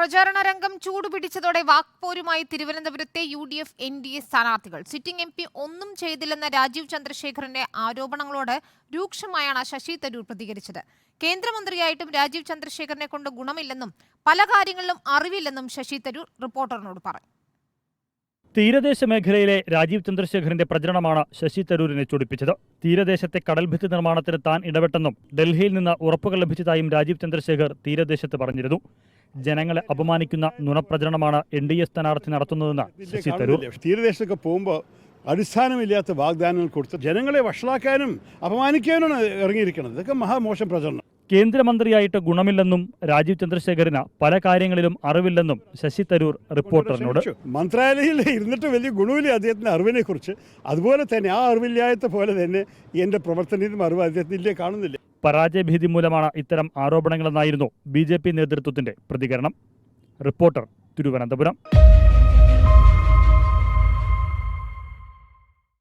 പ്രചാരണ രംഗം ചൂടുപിടിച്ചതോടെ വാക്പോരുമായി തിരുവനന്തപുരത്തെ UDF NDA സ്ഥാനാർത്ഥികൾ. സിറ്റിംഗ് MP ഒന്നും ചെയ്തില്ലെന്ന രാജീവ് ചന്ദ്രശേഖറിന്റെ ആരോപണങ്ങളോട് രൂക്ഷമായാണ് ശശി തരൂർ പ്രതികരിച്ചത്. കേന്ദ്രമന്ത്രിയായിട്ടും രാജീവ് ചന്ദ്രശേഖറിനെ കൊണ്ട് ഗുണമില്ലെന്നും പല കാര്യങ്ങളിലും അറിവില്ലെന്നും ശശി തരൂർ റിപ്പോർട്ടറിനോട് പറഞ്ഞു. തീരദേശ മേഖലയിലെ രാജീവ് ചന്ദ്രശേഖറിന്റെ പ്രചരണമാണ് ശശി തരൂരിനെ ചൊടിപ്പിച്ചത്. തീരദേശത്തെ കടൽഭിത്തി നിർമ്മാണത്തിന് താൻ ഇടപെട്ടെന്നും ഡൽഹിയിൽ നിന്ന് ഉറപ്പുകൾ ലഭിച്ചതായും രാജീവ് ചന്ദ്രശേഖർ തീരദേശത്ത് പറഞ്ഞിരുന്നു. ജനങ്ങളെ അപമാനിക്കുന്ന നുണപ്രചരണമാണ് NDA സ്ഥാനാർത്ഥി നടത്തുന്നതെന്ന് ശശി തരൂർ. തീരദേശത്തൊക്കെ പോകുമ്പോൾ അടിസ്ഥാനമില്ലാത്ത വാഗ്ദാനങ്ങൾ കൊടുത്ത് ജനങ്ങളെ വഷളാക്കാനും അപമാനിക്കാനുമാണ് ഇറങ്ങിയിരിക്കുന്നത്. ഇതൊക്കെ മഹാമോശം പ്രചരണം. കേന്ദ്രമന്ത്രിയായിട്ട് ഗുണമില്ലെന്നും രാജീവ് ചന്ദ്രശേഖറിന് പല കാര്യങ്ങളിലും അറിവില്ലെന്നും ശശി തരൂർ റിപ്പോർട്ടറിനോട്. മന്ത്രാലയത്തിൽ ഇരുന്നിട്ട് വലിയ ഗുണമില്ല അദ്ദേഹത്തിന്റെ അറിവിനെ കുറിച്ച്. അതുപോലെ തന്നെ ആ അറിവില്ലാത്ത പോലെ തന്നെ എന്റെ പ്രവർത്തനത്തിനും അറിവ് അദ്ദേഹത്തിൻ്റെ കാണുന്നില്ല. പരാജയഭീതി മൂലമാണ് ഇത്തരം ആരോപണങ്ങളെന്നായിരുന്നു BJP നേതൃത്വത്തിന്റെ പ്രതികരണം. റിപ്പോർട്ടർ, തിരുവനന്തപുരം.